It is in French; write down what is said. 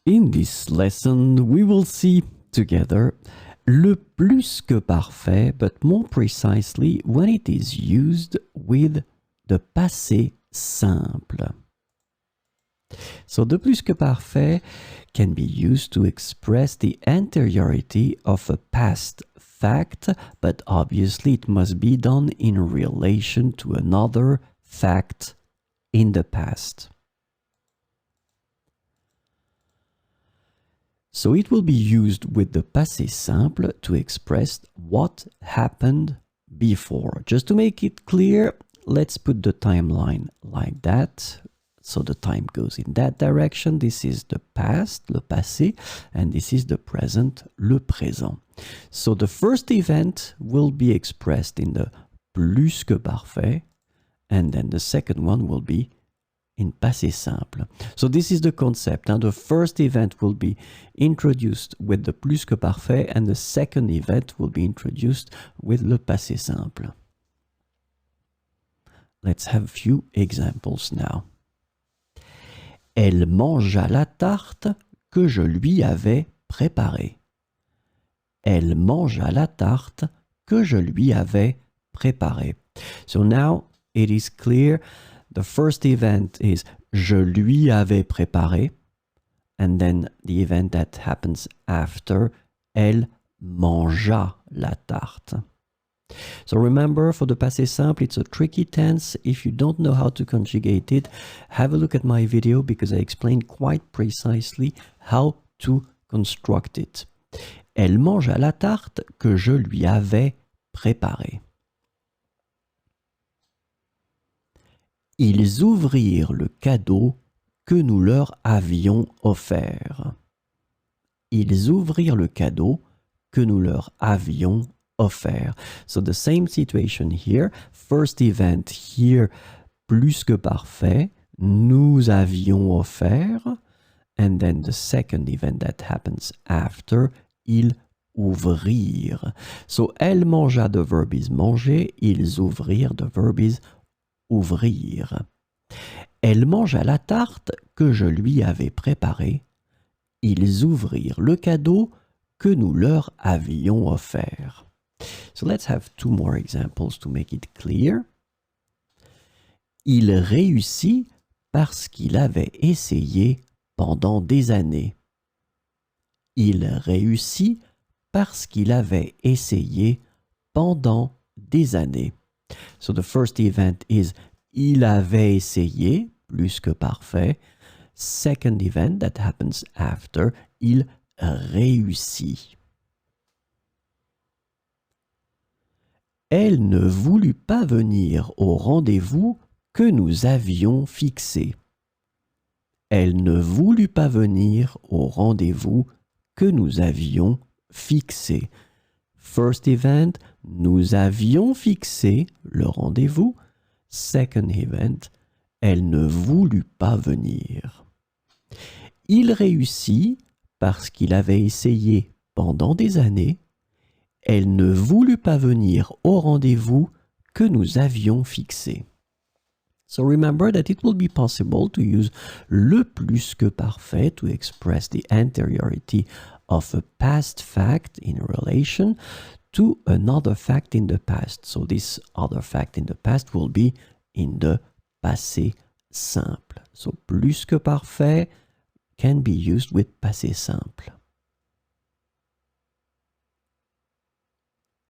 In this lesson, we will see together le plus que parfait, but more precisely when it is used with the passé simple. So the plus que parfait can be used to express the anteriority of a past fact, but obviously it must be done in relation to another fact in the past. So it will be used with the passé simple to express what happened before. Just to make it clear, let's put the timeline like that. So the time goes in that direction. This is the past, le passé, and this is the present, le présent. So the first event will be expressed in the plus que parfait, and then the second one will be in passé simple. So this is the concept. Now the first event will be introduced with the plus que parfait, and the second event will be introduced with le passé simple. Let's have a few examples now. Elle mangea la tarte que je lui avais préparée. Elle mangea la tarte que je lui avais préparée. So now it is clear. The first event is je lui avais préparé, and then the event that happens after, elle mangea la tarte. So remember, for the passé simple, it's a tricky tense. If you don't know how to conjugate it, have a look at my video because I explain quite precisely how to construct it. Elle mangea la tarte que je lui avais préparée. Ils ouvrirent le cadeau que nous leur avions offert. Ils ouvrirent le cadeau que nous leur avions offert. So the same situation here. First event here, plus que parfait, nous avions offert. And then the second event that happens after, ils ouvrirent. So elle mangea, the verb is manger. Ils ouvrirent, the verb is ouvrir. Elle mangea la tarte que je lui avais préparée. Ils ouvrirent le cadeau que nous leur avions offert. So let's have two more examples to make it clear. Il réussit parce qu'il avait essayé pendant des années. Il réussit parce qu'il avait essayé pendant des années. So the first event is il avait essayé, plus que parfait. Second event that happens after, il réussit. Elle ne voulut pas venir au rendez-vous que nous avions fixé. Elle ne voulut pas venir au rendez-vous que nous avions fixé. First event, nous avions fixé le rendez-vous. Second event, elle ne voulut pas venir. Il réussit parce qu'il avait essayé pendant des années. Elle ne voulut pas venir au rendez-vous que nous avions fixé. So remember that it will be possible to use le plus que parfait to express the anteriority of a past fact in relation to another fact in the past. So this other fact in the past will be in the passé simple. So plus que parfait can be used with passé simple.